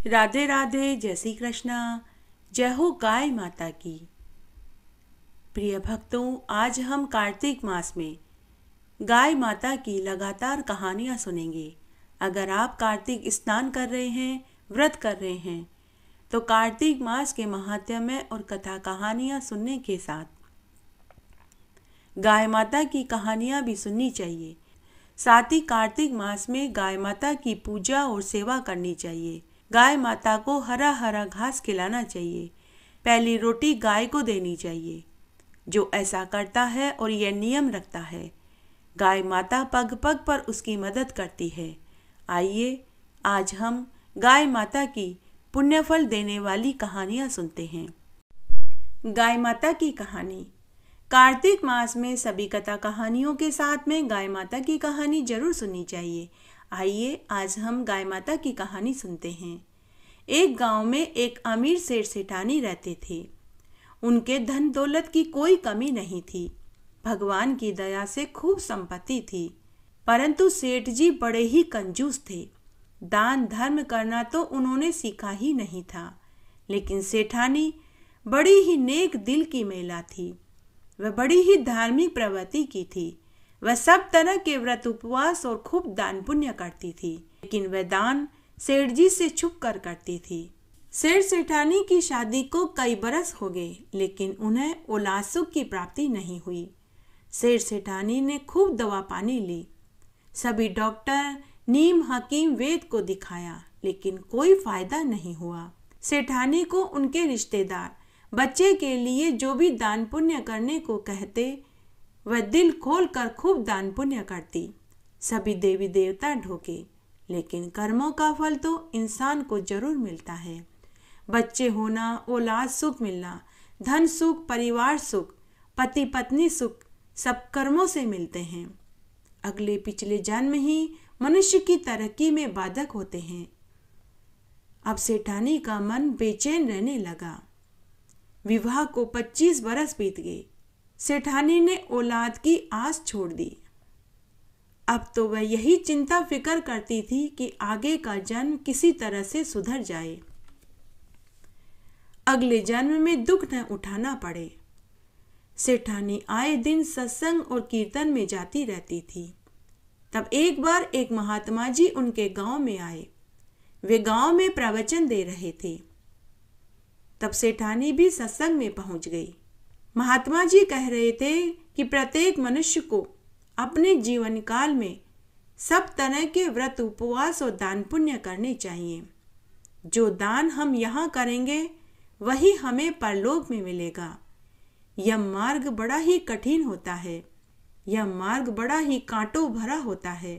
राधे राधे, जय श्री कृष्णा। जय हो गाय माता की। प्रिय भक्तों, आज हम कार्तिक मास में गाय माता की लगातार कहानियाँ सुनेंगे। अगर आप कार्तिक स्नान कर रहे हैं, व्रत कर रहे हैं, तो कार्तिक मास के महात्म्य और कथा कहानियाँ सुनने के साथ गाय माता की कहानियाँ भी सुननी चाहिए। साथ ही कार्तिक मास में गाय माता की पूजा और सेवा करनी चाहिए। गाय माता को हरा हरा घास खिलाना चाहिए। पहली रोटी गाय को देनी चाहिए। जो ऐसा करता है और यह नियम रखता है, गाय माता पग पग पर उसकी मदद करती है। आइए आज हम गाय माता की पुण्यफल देने वाली कहानियाँ सुनते हैं। गाय माता की कहानी। कार्तिक मास में सभी कथा कहानियों के साथ में गाय माता की कहानी जरूर सुननी चाहिए। आइए आज हम गाय माता की कहानी सुनते हैं। एक गांव में एक अमीर सेठ सेठानी रहते थे। उनके धन दौलत की कोई कमी नहीं थी। भगवान की दया से खूब संपत्ति थी, परंतु सेठ जी बड़े ही कंजूस थे। दान धर्म करना तो उन्होंने सीखा ही नहीं था। लेकिन सेठानी बड़ी ही नेक दिल की महिला थी। वह बड़ी ही धार्मिक प्रवृत्ति की थी। वह सब तरह के व्रत उपवास और खूब दान पुण्य करती थी, लेकिन वह दान सेठ जी से छुप कर करती थी। सेठ सेठानी की शादी को कई बरस हो गए, लेकिन उन्हें औलाद सुख की प्राप्ति नहीं हुई। सेठ सेठानी ने खूब दवा पानी ली। सभी डॉक्टर, नीम, हकीम, वेद को दिखाया, लेकिन कोई फायदा नहीं हुआ। सेठानी को उनके रिश्तेदार बच्चे के लिए जो भी दान पुण्य करने को कहते, वह दिल खोल कर खूब दान पुण्य करती। सभी देवी देवता ढोके, लेकिन कर्मों का फल तो इंसान को जरूर मिलता है। बच्चे होना, औलाद सुख मिलना, धन सुख, परिवार सुख, पति पत्नी सुख सब कर्मों से मिलते हैं। अगले पिछले जन्म ही मनुष्य की तरक्की में बाधक होते हैं। अब सेठानी का मन बेचैन रहने लगा। विवाह को 25 बरस बीत गए। सेठानी ने औलाद की आस छोड़ दी। अब तो वह यही चिंता फिक्र करती थी कि आगे का जन्म किसी तरह से सुधर जाए, अगले जन्म में दुख न उठाना पड़े। सेठानी आए दिन सत्संग और कीर्तन में जाती रहती थी। तब एक बार एक महात्मा जी उनके गांव में आए। वे गांव में प्रवचन दे रहे थे। तब सेठानी भी सत्संग में पहुंच गई। महात्मा जी कह रहे थे कि प्रत्येक मनुष्य को अपने जीवन काल में सब तरह के व्रत उपवास और दान पुण्य करने चाहिए। जो दान हम यहाँ करेंगे वही हमें परलोक में मिलेगा। यह मार्ग बड़ा ही कठिन होता है। यह मार्ग बड़ा ही कांटों भरा होता है।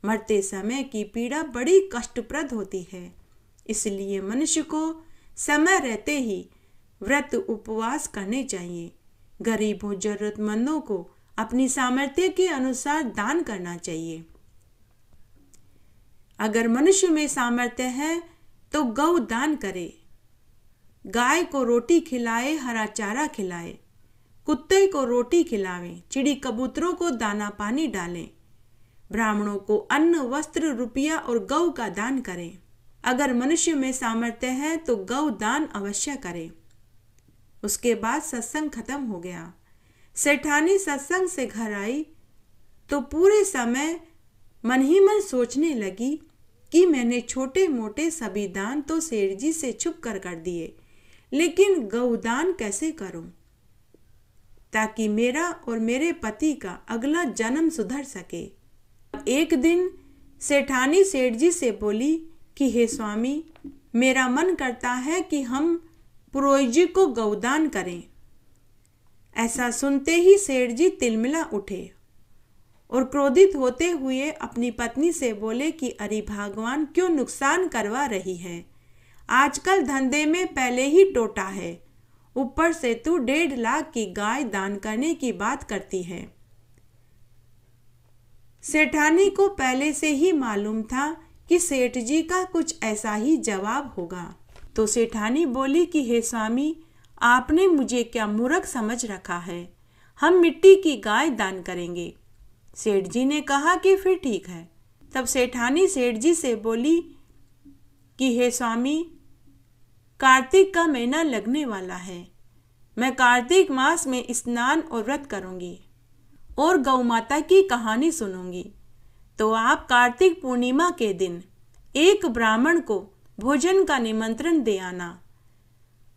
मरते समय की पीड़ा बड़ी कष्टप्रद होती है। इसलिए मनुष्य को समय रहते ही व्रत उपवास करने चाहिए। गरीबों, जरूरतमंदों को अपनी सामर्थ्य के अनुसार दान करना चाहिए। अगर मनुष्य में सामर्थ्य है तो गौ दान करे। गाय को रोटी खिलाए, हरा चारा खिलाए। कुत्ते को रोटी खिलावें। चिड़ी कबूतरों को दाना पानी डालें। ब्राह्मणों को अन्न, वस्त्र, रुपया और गौ का दान करें। अगर मनुष्य में सामर्थ्य है तो गौ दान अवश्य करें। उसके बाद सत्संग खत्म हो गया। सेठानी सत्संग से घर आई तो पूरे समय मन ही मन सोचने लगी कि मैंने छोटे मोटे सभी दान तो सेठ जी से छुप कर दिए, लेकिन गौदान कैसे करूं ताकि मेरा और मेरे पति का अगला जन्म सुधर सके। एक दिन सेठानी सेठ जी से बोली कि हे स्वामी, मेरा मन करता है कि हम पुरोहित जी को गौदान करें। ऐसा सुनते ही सेठ जी तिलमिला उठे और क्रोधित होते हुए अपनी पत्नी से बोले कि अरे भगवान, क्यों नुकसान करवा रही है। आजकल धंधे में पहले ही टोटा है, ऊपर से तू 1.5 लाख की गाय दान करने की बात करती है। सेठानी को पहले से ही मालूम था कि सेठ जी का कुछ ऐसा ही जवाब होगा। तो सेठानी बोली कि हे स्वामी, आपने मुझे क्या मूर्ख समझ रखा है। हम मिट्टी की गाय दान करेंगे। सेठ जी ने कहा कि फिर ठीक है। तब सेठानी सेठ जी से बोली कि हे स्वामी, कार्तिक का महीना लगने वाला है, मैं कार्तिक मास में स्नान और व्रत करूंगी और गौ माता की कहानी सुनूंगी। तो आप कार्तिक पूर्णिमा के दिन एक ब्राह्मण को भोजन का निमंत्रण दे आना।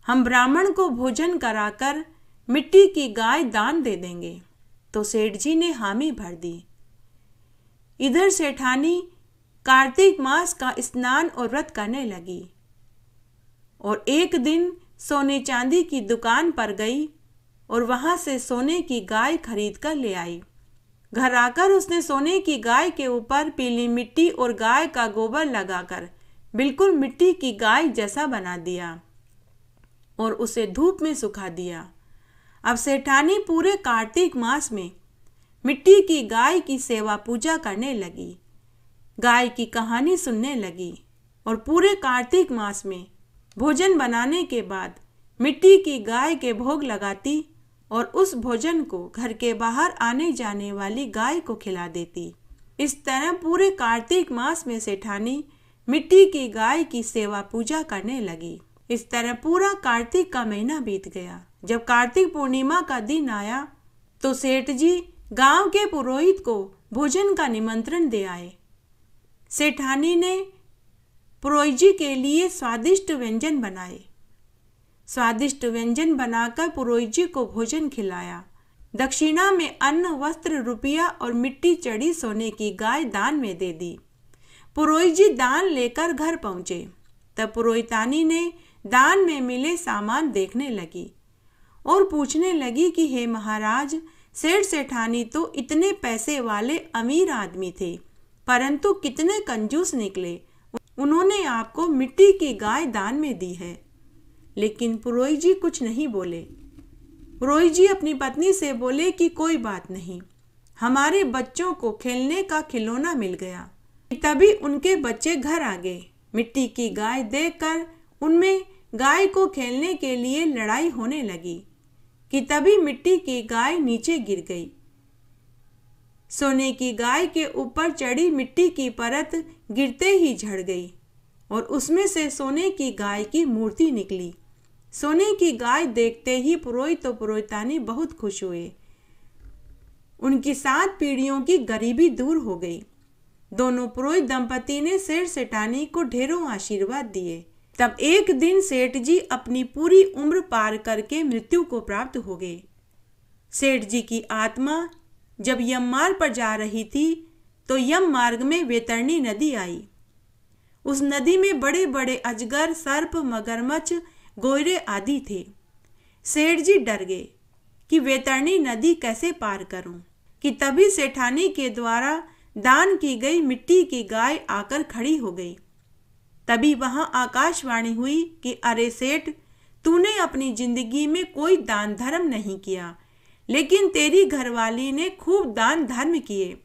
हम ब्राह्मण को भोजन कराकर मिट्टी की गाय दान दे देंगे। तो सेठ जी ने हामी भर दी। इधर सेठानी कार्तिक मास का स्नान और व्रत करने लगी और एक दिन सोने चांदी की दुकान पर गई और वहां से सोने की गाय खरीद कर ले आई। घर आकर उसने सोने की गाय के ऊपर पीली मिट्टी और गाय का गोबर लगाकर बिल्कुल मिट्टी की गाय जैसा बना दिया और उसे धूप में सुखा दिया। अब सेठानी पूरे कार्तिक मास में मिट्टी की गाय की सेवा पूजा करने लगी, गाय की कहानी सुनने लगी और पूरे कार्तिक मास में भोजन बनाने के बाद मिट्टी की गाय के भोग लगाती और उस भोजन को घर के बाहर आने जाने वाली गाय को खिला देती। इस तरह पूरे कार्तिक मास में सेठानी मिट्टी की गाय की सेवा पूजा करने लगी। इस तरह पूरा कार्तिक का महीना बीत गया। जब कार्तिक पूर्णिमा का दिन आया तो सेठ जी गांव के पुरोहित को भोजन का निमंत्रण दे आए। सेठानी ने पुरोहित जी के लिए स्वादिष्ट व्यंजन बनाए। स्वादिष्ट व्यंजन बनाकर पुरोहित जी को भोजन खिलाया। दक्षिणा में अन्न, वस्त्र, रुपया और मिट्टी चढ़ी सोने की गाय दान में दे दी। पुरोहित जी दान लेकर घर पहुंचे। तब पुरोहितानी ने दान में मिले सामान देखने लगी और पूछने लगी कि हे महाराज, सेठ सेठानी तो इतने पैसे वाले अमीर आदमी थे, परंतु कितने कंजूस निकले। उन्होंने आपको मिट्टी की गाय दान में दी है। लेकिन पुरोहित जी कुछ नहीं बोले। पुरोहित जी अपनी पत्नी से बोले कि कोई बात नहीं, हमारे बच्चों को खेलने का खिलौना मिल गया। तभी उनके बच्चे घर आ गए। मिट्टी की गाय देखकर उनमें गाय को खेलने के लिए लड़ाई होने लगी कि तभी मिट्टी की गाय नीचे गिर गई। सोने की गाय के ऊपर चढ़ी मिट्टी की परत गिरते ही झड़ गई और उसमें से सोने की गाय की मूर्ति निकली। सोने की गाय देखते ही पुरोहित और पुरोहितानी बहुत खुश हुए। उनकी 7 पीढ़ियों की गरीबी दूर हो गई। दोनों पुरोहित दंपति ने सेठ सेठानी को ढेरों आशीर्वाद दिए। तब एक दिन सेठ जी अपनी पूरी उम्र पार करके मृत्यु को प्राप्त हो गए। सेठ जी की आत्मा जब यम मार्ग पर जा रही थी तो यम मार्ग में वैतरणी नदी आई। उस नदी में बड़े बड़े अजगर, सर्प, मगरमच्छ, गोयरे आदि थे। सेठ जी डर गए कि वैतरणी नदी कैसे पार करूं कि तभी सेठानी के द्वारा दान की गई मिट्टी की गाय आकर खड़ी हो गई। तभी वहां आकाशवाणी हुई कि अरे सेठ, तूने अपनी जिंदगी में कोई दान धर्म नहीं किया, लेकिन तेरी घरवाली ने खूब दान धर्म किए।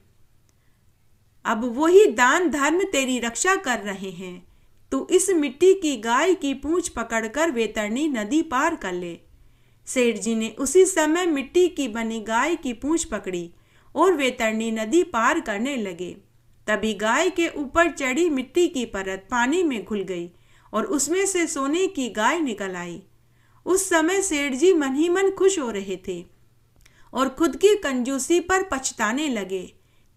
अब वही दान धर्म तेरी रक्षा कर रहे हैं। तू इस मिट्टी की गाय की पूंछ पकड़कर वैतरणी नदी पार कर ले। सेठ जी ने उसी समय मिट्टी की बनी गाय की पूंछ पकड़ी और वैतरणी नदी पार करने लगे। तभी गाय के ऊपर चढ़ी मिट्टी की परत पानी में घुल गई और उसमें से सोने की गाय निकल आई। उस समय सेठ जी मन ही मन खुश हो रहे थे और खुद की कंजूसी पर पछताने लगे।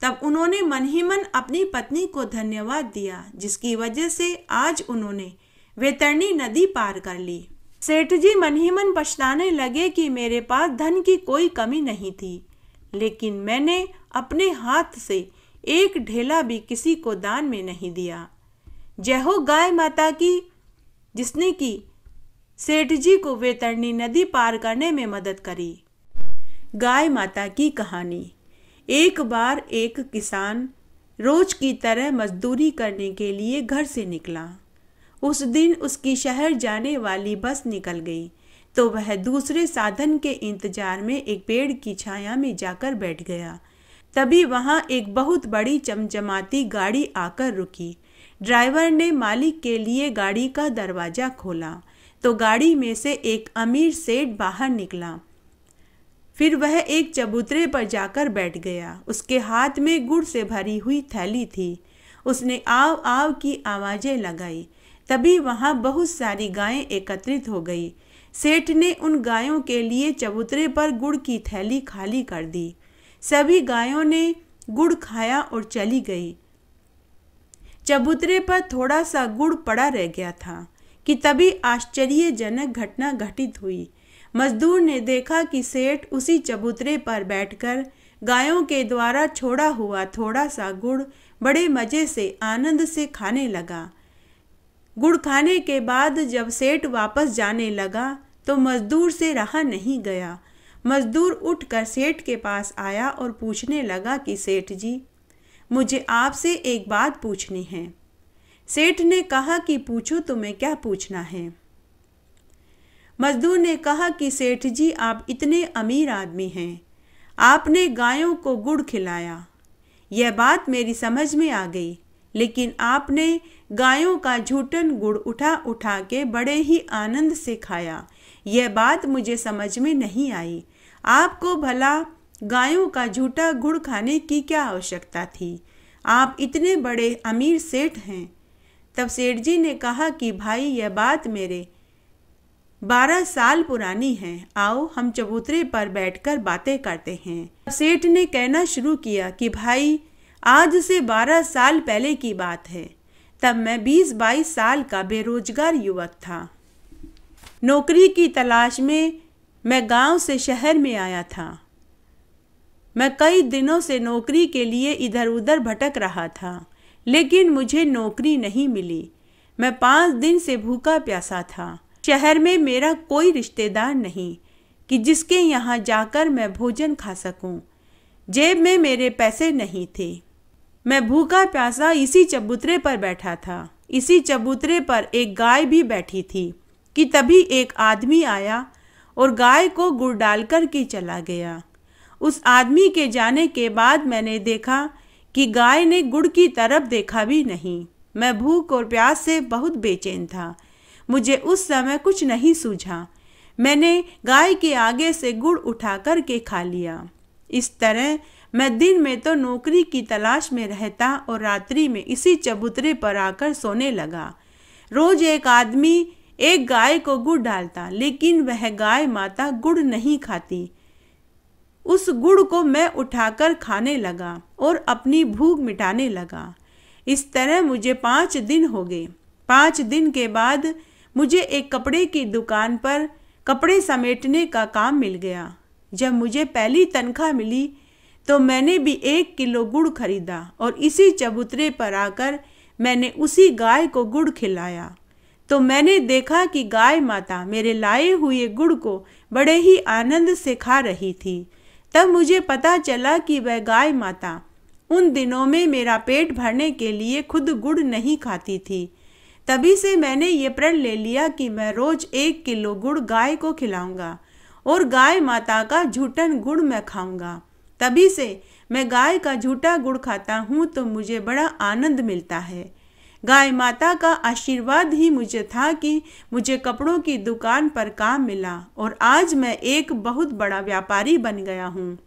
तब उन्होंने मन ही मन अपनी पत्नी को धन्यवाद दिया, जिसकी वजह से आज उन्होंने वैतरणी नदी पार कर ली। सेठ जी मन ही मन पछताने लगे कि मेरे पास धन की कोई कमी नहीं थी, लेकिन मैंने अपने हाथ से एक ढेला भी किसी को दान में नहीं दिया। जय हो गाय माता की, जिसने की सेठ जी को वैतरणी नदी पार करने में मदद करी। गाय माता की कहानी। एक बार एक किसान रोज की तरह मजदूरी करने के लिए घर से निकला। उस दिन उसकी शहर जाने वाली बस निकल गई तो वह दूसरे साधन के इंतजार में एक पेड़ की छाया में जाकर बैठ गया। तभी वहां एक बहुत बड़ी चमचमाती गाड़ी आकर रुकी। ड्राइवर ने मालिक के लिए गाड़ी का दरवाजा खोला तो गाड़ी में से एक अमीर सेठ बाहर निकला। फिर वह एक चबूतरे पर जाकर बैठ गया। उसके हाथ में गुड़ से भरी हुई थैली थी। उसने आव आव की आवाजें लगाई। तभी वहां बहुत सारी गायें एकत्रित हो गई। सेठ ने उन गायों के लिए चबूतरे पर गुड़ की थैली खाली कर दी। सभी गायों ने गुड़ खाया और चली गई। चबूतरे पर थोड़ा सा गुड़ पड़ा रह गया था कि तभी आश्चर्यजनक घटना घटित हुई। मजदूर ने देखा कि सेठ उसी चबूतरे पर बैठकर गायों के द्वारा छोड़ा हुआ थोड़ा सा गुड़ बड़े मजे से आनंद से खाने लगा। गुड़ खाने के बाद जब सेठ वापस जाने लगा तो मजदूर से रहा नहीं गया। मजदूर उठकर सेठ के पास आया और पूछने लगा कि सेठ जी, मुझे आपसे एक बात पूछनी है। सेठ ने कहा कि पूछो, तुम्हें क्या पूछना है। मजदूर ने कहा कि सेठ जी, आप इतने अमीर आदमी हैं, आपने गायों को गुड़ खिलाया, यह बात मेरी समझ में आ गई, लेकिन आपने गायों का झूठन गुड़ उठा उठा के बड़े ही आनंद से खाया, यह बात मुझे समझ में नहीं आई। आपको भला गायों का झूठा गुड़ खाने की क्या आवश्यकता थी? आप इतने बड़े अमीर सेठ हैं। तब सेठ जी ने कहा कि भाई, यह बात मेरे 12 साल पुरानी है, आओ हम चबूतरे पर बैठकर बातें करते हैं। सेठ ने कहना शुरू किया कि भाई, आज से 12 साल पहले की बात है। तब मैं 20-22 साल का बेरोजगार युवक था। नौकरी की तलाश में मैं गांव से शहर में आया था। मैं कई दिनों से नौकरी के लिए इधर उधर भटक रहा था, लेकिन मुझे नौकरी नहीं मिली। मैं 5 दिन से भूखा प्यासा था। शहर में मेरा कोई रिश्तेदार नहीं कि जिसके यहाँ जाकर मैं भोजन खा सकूं। जेब में मेरे पैसे नहीं थे। मैं भूखा प्यासा इसी चबूतरे पर बैठा था। इसी चबूतरे पर एक गाय भी बैठी थी कि तभी एक आदमी आया और गाय को गुड़ डालकर के चला गया। उस आदमी के जाने के बाद मैंने देखा कि गाय ने गुड़ की तरफ देखा भी नहीं। मैं भूख और प्यास से बहुत बेचैन था। मुझे उस समय कुछ नहीं सूझा। मैंने गाय के आगे से गुड़ उठा कर के खा लिया। इस तरह मैं दिन में तो नौकरी की तलाश में रहता और रात्रि में इसी चबूतरे पर आकर सोने लगा। रोज एक आदमी एक गाय को गुड़ डालता, लेकिन वह गाय माता गुड़ नहीं खाती। उस गुड़ को मैं उठाकर खाने लगा और अपनी भूख मिटाने लगा। इस तरह मुझे 5 दिन हो गए। 5 दिन के बाद मुझे एक कपड़े की दुकान पर कपड़े समेटने का काम मिल गया। जब मुझे पहली तनख्वाह मिली तो मैंने भी 1 किलो गुड़ खरीदा और इसी चबूतरे पर आकर मैंने उसी गाय को गुड़ खिलाया। तो मैंने देखा कि गाय माता मेरे लाए हुए गुड़ को बड़े ही आनंद से खा रही थी। तब मुझे पता चला कि वह गाय माता उन दिनों में मेरा पेट भरने के लिए खुद गुड़ नहीं खाती थी। तभी से मैंने ये प्रण ले लिया कि मैं रोज 1 किलो गुड़ गाय को खिलाऊंगा और गाय माता का झूठन गुड़ मैं खाऊंगा। तभी से मैं गाय का झूठा गुड़ खाता हूँ तो मुझे बड़ा आनंद मिलता है। गाय माता का आशीर्वाद ही मुझे था कि मुझे कपड़ों की दुकान पर काम मिला और आज मैं एक बहुत बड़ा व्यापारी बन गया हूँ।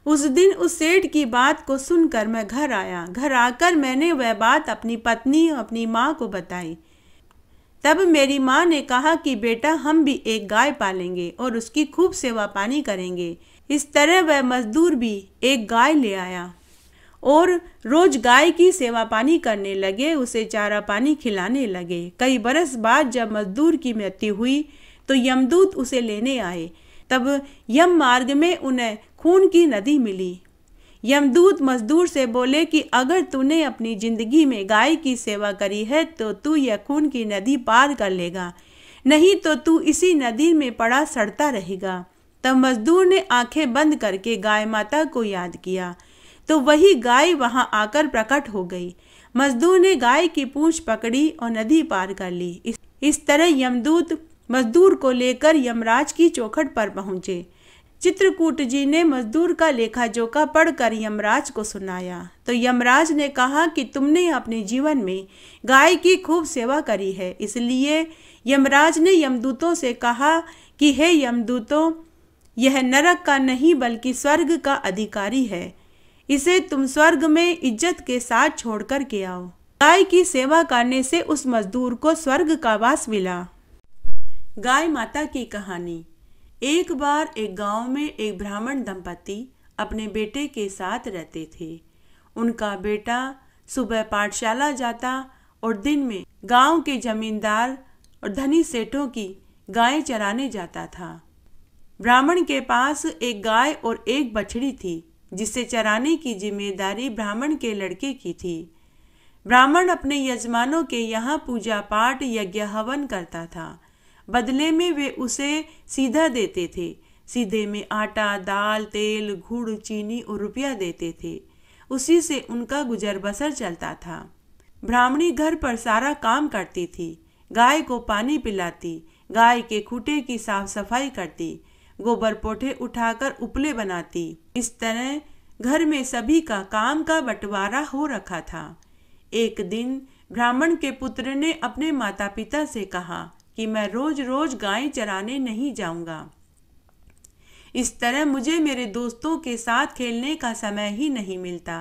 उस दिन उस सेठ की बात को सुनकर मैं घर आया। घर आकर मैंने वह बात अपनी पत्नी और अपनी माँ को बताई। तब मेरी माँ ने कहा कि बेटा, हम भी एक गाय पालेंगे और उसकी खूब सेवा पानी करेंगे। इस तरह वह मजदूर भी एक गाय ले आया और रोज गाय की सेवा पानी करने लगे, उसे चारा पानी खिलाने लगे। कई बरस बाद जब मजदूर की मृत्यु हुई तो यमदूत उसे लेने आए। तब यम मार्ग में उन्हें खून की नदी मिली। यमदूत मजदूर से बोले कि अगर तूने अपनी जिंदगी में गाय की सेवा करी है तो तू यह खून की नदी पार कर लेगा, नहीं तो तू इसी नदी में पड़ा सड़ता रहेगा। तब मजदूर ने आंखें बंद करके गाय माता को याद किया तो वही गाय वहां आकर प्रकट हो गई। मजदूर ने गाय की पूंछ पकड़ी और नदी पार कर ली। इस तरह यमदूत मजदूर को लेकर यमराज की चौखट पर पहुंचे। चित्रकूट जी ने मजदूर का लेखा जोखा पढ़कर यमराज को सुनाया तो यमराज ने कहा कि तुमने अपने जीवन में गाय की खूब सेवा करी है, इसलिए यमराज ने यमदूतों से कहा कि हे यमदूतों, यह नरक का नहीं बल्कि स्वर्ग का अधिकारी है, इसे तुम स्वर्ग में इज्जत के साथ छोड़ कर के आओ। गाय की सेवा करने से उस मजदूर को स्वर्ग का वास मिला। गाय माता की कहानी। एक बार एक गांव में एक ब्राह्मण दंपति अपने बेटे के साथ रहते थे। उनका बेटा सुबह पाठशाला जाता और दिन में गांव के जमींदार और धनी सेठों की गायें चराने जाता था। ब्राह्मण के पास एक गाय और एक बछड़ी थी, जिसे चराने की जिम्मेदारी ब्राह्मण के लड़के की थी। ब्राह्मण अपने यजमानों के यहाँ पूजा पाठ यज्ञ हवन करता था। बदले में वे उसे सीधा देते थे। सीधे में आटा, दाल, तेल, गुड़, चीनी और रुपया देते थे। उसी से उनका गुजर बसर चलता था। ब्राह्मणी घर पर सारा काम करती थी। गाय को पानी पिलाती, गाय के खूंटे की साफ सफाई करती, गोबर पोठे उठाकर उपले बनाती। इस तरह घर में सभी का काम का बंटवारा हो रखा था। एक दिन ब्राह्मण के पुत्र ने अपने माता पिता से कहा कि मैं रोज रोज गाय चराने नहीं जाऊंगा। इस तरह मुझे मेरे दोस्तों के साथ खेलने का समय ही नहीं मिलता।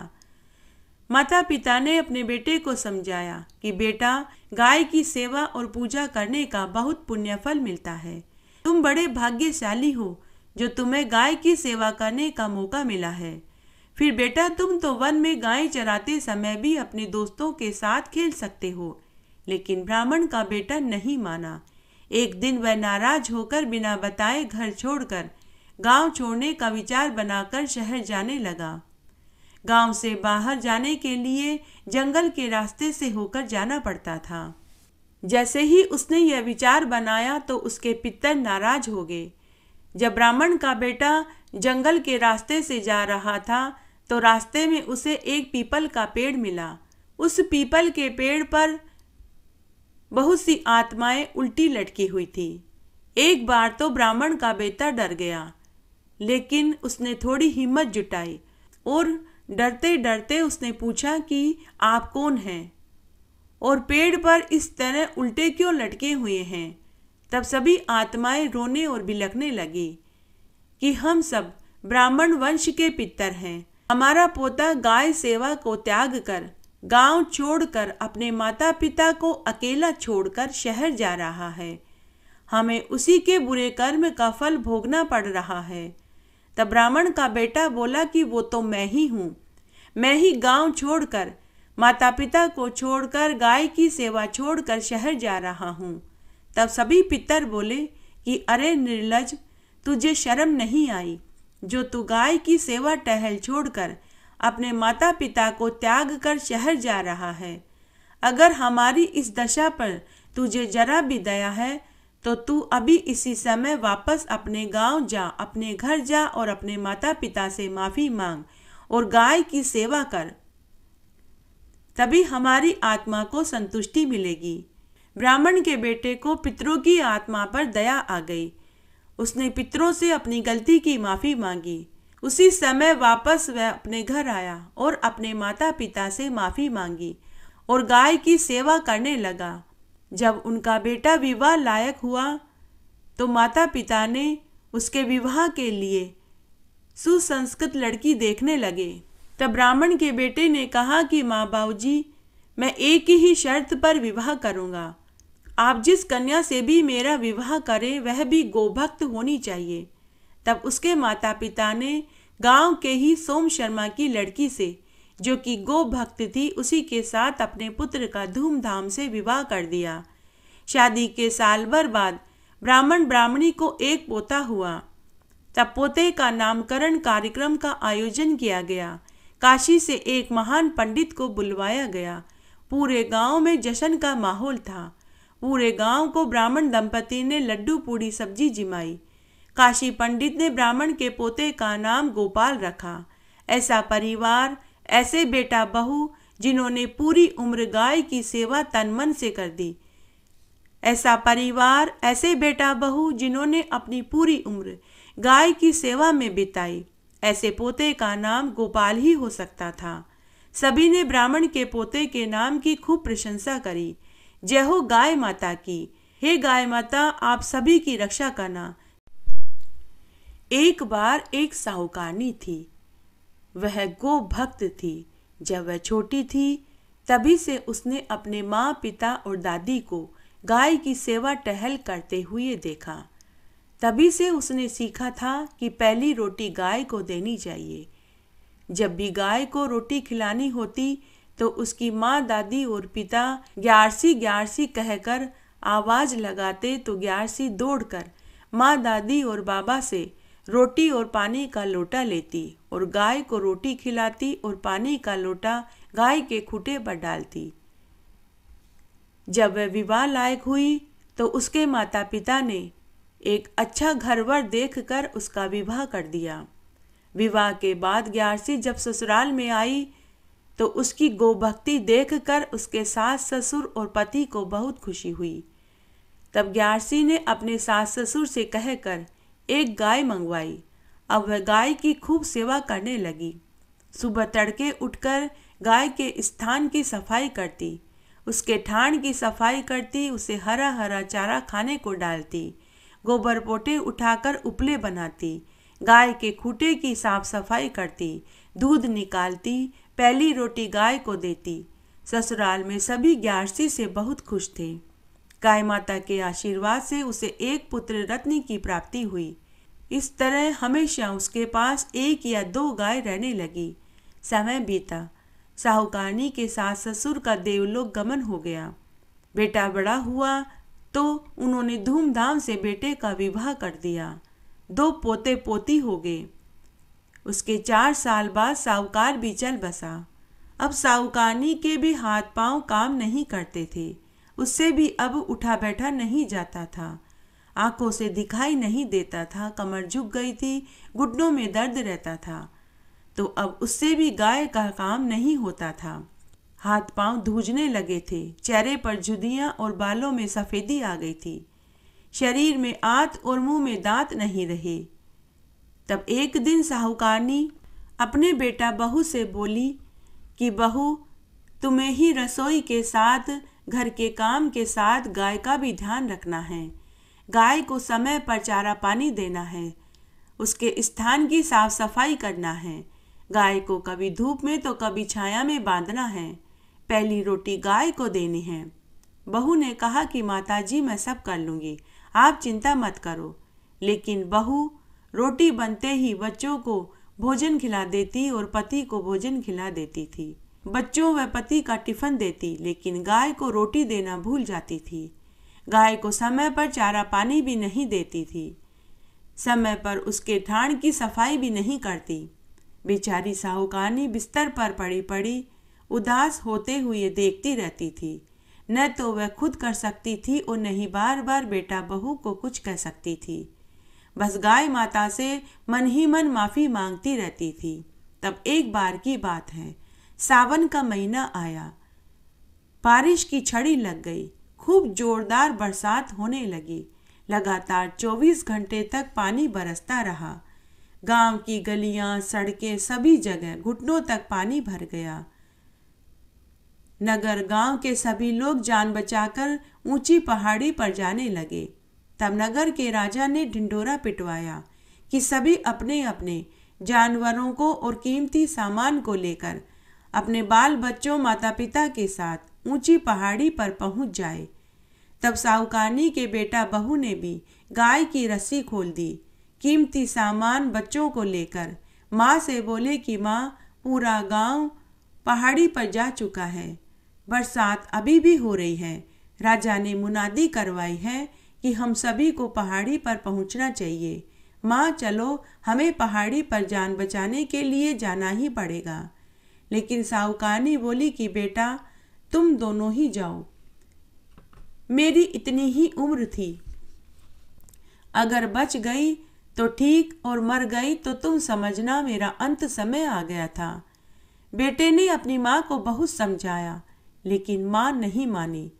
माता पिता ने अपने बेटे को समझाया कि बेटा, गाय की सेवा और पूजा करने का बहुत पुण्य फल मिलता है। तुम बड़े भाग्यशाली हो जो तुम्हें गाय की सेवा करने का मौका मिला है। फिर बेटा, तुम तो वन में गाय चराते समय भी अपने दोस्तों के साथ खेल सकते हो। लेकिन ब्राह्मण का बेटा नहीं माना। एक दिन वह नाराज होकर बिना बताए घर छोड़कर गांव छोड़ने का विचार बनाकर शहर जाने लगा। गांव से बाहर जाने के लिए जंगल के रास्ते से होकर जाना पड़ता था। जैसे ही उसने यह विचार बनाया तो उसके पितर नाराज हो गए। जब ब्राह्मण का बेटा जंगल के रास्ते से जा रहा था तो रास्ते में उसे एक पीपल का पेड़ मिला। उस पीपल के पेड़ पर बहुत सी आत्माएं उल्टी लटकी हुई थी। एक बार तो ब्राह्मण का बेटा डर गया, लेकिन उसने थोड़ी हिम्मत जुटाई और डरते डरते उसने पूछा कि आप कौन हैं और पेड़ पर इस तरह उल्टे क्यों लटके हुए हैं। तब सभी आत्माएं रोने और बिलखने लगी कि हम सब ब्राह्मण वंश के पितर हैं। हमारा पोता गाय सेवा को त्याग कर गांव छोड़कर अपने माता पिता को अकेला छोड़कर शहर जा रहा है। हमें उसी के बुरे कर्म का फल भोगना पड़ रहा है। तब ब्राह्मण का बेटा बोला कि वो तो मैं ही हूँ। मैं ही गांव छोड़कर, माता पिता को छोड़कर, गाय की सेवा छोड़कर शहर जा रहा हूँ। तब सभी पितर बोले कि अरे निर्लज, तुझे शर्म नहीं आई जो तू गाय की सेवा टहल छोड़कर अपने माता पिता को त्याग कर शहर जा रहा है। अगर हमारी इस दशा पर तुझे जरा भी दया है तो तू अभी इसी समय वापस अपने गांव जा, अपने घर जा और अपने माता पिता से माफी मांग और गाय की सेवा कर। तभी हमारी आत्मा को संतुष्टि मिलेगी। ब्राह्मण के बेटे को पितरों की आत्मा पर दया आ गई। उसने पितरों से अपनी गलती की माफी मांगी। उसी समय वापस वह अपने घर आया और अपने माता पिता से माफी मांगी और गाय की सेवा करने लगा। जब उनका बेटा विवाह लायक हुआ तो माता पिता ने उसके विवाह के लिए सुसंस्कृत लड़की देखने लगे। तब ब्राह्मण के बेटे ने कहा कि माँ बाबूजी, मैं एक ही शर्त पर विवाह करूँगा। आप जिस कन्या से भी मेरा विवाह करें वह भी गोभक्त होनी चाहिए। तब उसके माता पिता ने गांव के ही सोम शर्मा की लड़की से, जो कि गो भक्त थी, उसी के साथ अपने पुत्र का धूमधाम से विवाह कर दिया। शादी के साल भर बाद ब्राह्मण ब्राह्मणी को एक पोता हुआ। तब पोते का नामकरण कार्यक्रम का आयोजन किया गया। काशी से एक महान पंडित को बुलवाया गया। पूरे गांव में जश्न का माहौल था। पूरे गांव को ब्राह्मण दंपति ने लड्डू पूड़ी सब्जी जिमाई। काशी पंडित ने ब्राह्मण के पोते का नाम गोपाल रखा। ऐसा परिवार, ऐसे बेटा बहू जिन्होंने पूरी उम्र गाय की सेवा तन मन से कर दी। ऐसा परिवार, ऐसे बेटा बहू जिन्होंने अपनी पूरी उम्र गाय की सेवा में बिताई। ऐसे पोते का नाम गोपाल ही हो सकता था। सभी ने ब्राह्मण के पोते के नाम की खूब प्रशंसा करी। जय हो गाय माता की। हे गाय माता, आप सभी की रक्षा करना। एक बार एक साहूकारनी थी। वह गो भक्त थी। जब वह छोटी थी तभी से उसने अपने माँ, पिता और दादी को गाय की सेवा टहल करते हुए देखा। तभी से उसने सीखा था कि पहली रोटी गाय को देनी चाहिए। जब भी गाय को रोटी खिलानी होती तो उसकी माँ, दादी और पिता ग्यारसी ग्यारसी कहकर आवाज लगाते तो ग्यारसी दौड़कर माँ, दादी और बाबा से रोटी और पानी का लोटा लेती और गाय को रोटी खिलाती और पानी का लोटा गाय के खूंटे पर डालती। जब वह विवाह लायक हुई तो उसके माता पिता ने एक अच्छा घरवर देखकर उसका विवाह कर दिया। विवाह के बाद ग्यारसी जब ससुराल में आई तो उसकी गोभक्ति देखकर उसके सास ससुर और पति को बहुत खुशी हुई। तब ग्यारसी ने अपने सास ससुर से कहकर एक गाय मंगवाई। अब वह गाय की खूब सेवा करने लगी। सुबह तड़के उठकर गाय के स्थान की सफाई करती, उसके ठाण की सफाई करती, उसे हरा हरा चारा खाने को डालती, गोबर पोटे उठाकर उपले बनाती, गाय के खूंटे की साफ सफाई करती, दूध निकालती, पहली रोटी गाय को देती। ससुराल में सभी ग्यारसी से बहुत खुश थे। गाय माता के आशीर्वाद से उसे एक पुत्र रत्न की प्राप्ति हुई। इस तरह हमेशा उसके पास एक या दो गाय रहने लगी। समय बीता। साहूकारनी के सास ससुर का देवलोक गमन हो गया। बेटा बड़ा हुआ तो उन्होंने धूमधाम से बेटे का विवाह कर दिया। 2 पोते पोती हो गए। उसके 4 साल बाद साहूकार भी चल बसा। अब साहूकारनी के भी हाथ पांव काम नहीं करते थे। उससे भी अब उठा बैठा नहीं जाता था। आंखों से दिखाई नहीं देता था, कमर झुक गई थी, घुटनों में दर्द रहता था। तो अब उससे भी गाय का काम नहीं होता था। हाथ पांव धूजने लगे थे, चेहरे पर झुर्रियां और बालों में सफेदी आ गई थी। शरीर में आंत और मुंह में दांत नहीं रहे। तब एक दिन साहूकारनी अपने बेटा बहू से बोली कि बहू, तुम्हें ही रसोई के साथ घर के काम के साथ गाय का भी ध्यान रखना है। गाय को समय पर चारा पानी देना है, उसके स्थान की साफ सफाई करना है। गाय को कभी धूप में तो कभी छाया में बांधना है। पहली रोटी गाय को देनी है। बहू ने कहा कि माताजी मैं सब कर लूँगी, आप चिंता मत करो। लेकिन बहू रोटी बनते ही बच्चों को भोजन खिला देती और पति को भोजन खिला देती थी। बच्चों व पति का टिफिन देती, लेकिन गाय को रोटी देना भूल जाती थी। गाय को समय पर चारा पानी भी नहीं देती थी। समय पर उसके ठाण की सफाई भी नहीं करती। बेचारी साहूकारनी बिस्तर पर पड़ी पड़ी उदास होते हुए देखती रहती थी। न तो वह खुद कर सकती थी और न ही बार बार बेटा बहू को कुछ कह सकती थी। बस गाय माता से मन ही मन माफ़ी मांगती रहती थी। तब एक बार की बात है, सावन का महीना आया। बारिश की छड़ी लग गई। खूब जोरदार बरसात होने लगी। लगातार 24 घंटे तक पानी बरसता रहा। गांव की गलियां, सड़कें, सभी जगह घुटनों तक पानी भर गया। नगर गांव के सभी लोग जान बचाकर ऊंची पहाड़ी पर जाने लगे। तब नगर के राजा ने ढिंढोरा पिटवाया कि सभी अपने अपने जानवरों को और कीमती सामान को लेकर अपने बाल बच्चों, माता पिता के साथ ऊंची पहाड़ी पर पहुंच जाए। तब साहूकारनी के बेटा बहू ने भी गाय की रस्सी खोल दी। कीमती सामान बच्चों को लेकर माँ से बोले कि माँ, पूरा गांव पहाड़ी पर जा चुका है। बरसात अभी भी हो रही है। राजा ने मुनादी करवाई है कि हम सभी को पहाड़ी पर पहुंचना चाहिए। माँ चलो, हमें पहाड़ी पर जान बचाने के लिए जाना ही पड़ेगा। लेकिन साहूकारनी बोली कि बेटा तुम दोनों ही जाओ, मेरी इतनी ही उम्र थी। अगर बच गई तो ठीक और मर गई तो तुम समझना मेरा अंत समय आ गया था। बेटे ने अपनी माँ को बहुत समझाया, लेकिन माँ नहीं मानी।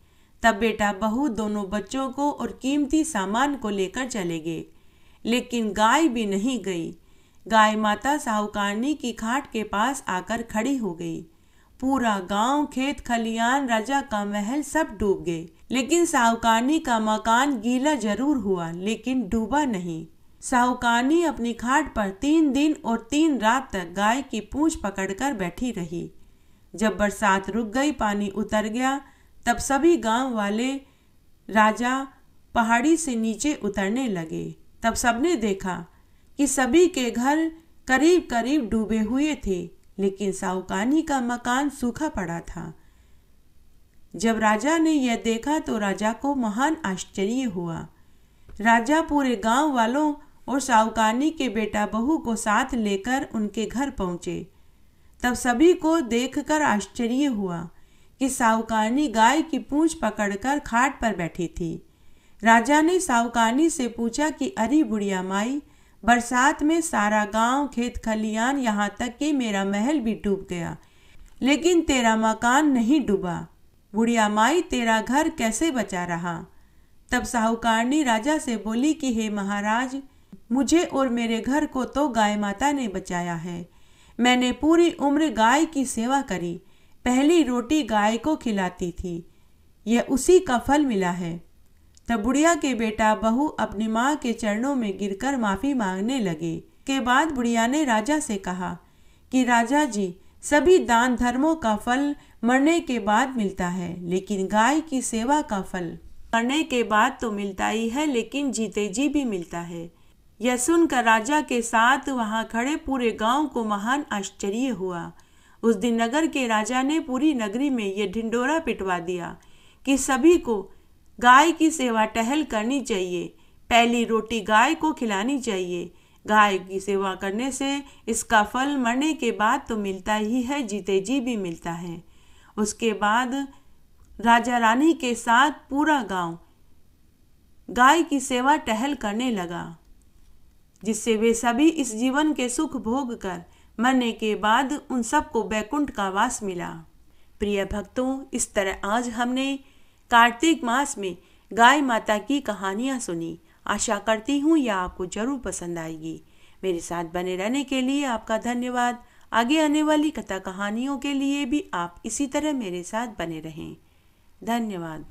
तब बेटा बहू दोनों बच्चों को और कीमती सामान को लेकर चले गए, लेकिन गाय भी नहीं गई। गाय माता साहूकारनी की खाट के पास आकर खड़ी हो गई। पूरा गांव, खेत खलियान, राजा का महल सब डूब गए, लेकिन साहूकारनी का मकान गीला जरूर हुआ, लेकिन डूबा नहीं। साहूकारनी अपनी खाट पर 3 दिन और 3 रात तक गाय की पूंछ पकड़कर बैठी रही। जब बरसात रुक गई, पानी उतर गया, तब सभी गांव वाले राजा पहाड़ी से नीचे उतरने लगे। तब सबने देखा कि सभी के घर करीब करीब डूबे हुए थे, लेकिन साहूकानी का मकान सूखा पड़ा था। जब राजा ने यह देखा तो राजा को महान आश्चर्य हुआ। राजा पूरे गांव वालों और साहूकानी के बेटा बहू को साथ लेकर उनके घर पहुंचे। तब सभी को देखकर आश्चर्य हुआ कि साहूकानी गाय की पूंछ पकड़कर खाट पर बैठी थी। राजा ने साहूकानी से पूछा कि अरे बुढ़िया माई, बरसात में सारा गांव, खेत खलियान, यहाँ तक कि मेरा महल भी डूब गया, लेकिन तेरा मकान नहीं डूबा। बुढ़िया माई, तेरा घर कैसे बचा रहा? तब साहूकारनी राजा से बोली कि हे महाराज, मुझे और मेरे घर को तो गाय माता ने बचाया है। मैंने पूरी उम्र गाय की सेवा करी, पहली रोटी गाय को खिलाती थी, यह उसी का फल मिला है। तब बुढ़िया के बेटा बहू अपनी माँ के चरणों में गिरकर माफ़ी मांगने लगे। के बाद बुढ़िया ने राजा से कहा कि राजा जी, सभी दान धर्मों का फल मरने के बाद मिलता है, लेकिन गाय की सेवा का फल मरने के बाद तो मिलता ही है, लेकिन जीते जी भी मिलता है। यह सुनकर राजा के साथ वहां खड़े पूरे गांव को महान आश्चर्य हुआ। उस दिन नगर के राजा ने पूरी नगरी में यह ढिंडोरा पिटवा दिया कि सभी को गाय की सेवा टहल करनी चाहिए, पहली रोटी गाय को खिलानी चाहिए। गाय की सेवा करने से इसका फल मरने के बाद तो मिलता ही है, जीते जी भी मिलता है। उसके बाद राजा रानी के साथ पूरा गांव गाय की सेवा टहल करने लगा, जिससे वे सभी इस जीवन के सुख भोग कर मरने के बाद उन सबको बैकुंठ का वास मिला। प्रिय भक्तों, इस तरह आज हमने कार्तिक मास में गाय माता की कहानियाँ सुनी। आशा करती हूँ यह आपको जरूर पसंद आएगी। मेरे साथ बने रहने के लिए आपका धन्यवाद। आगे आने वाली कथा कहानियों के लिए भी आप इसी तरह मेरे साथ बने रहें। धन्यवाद।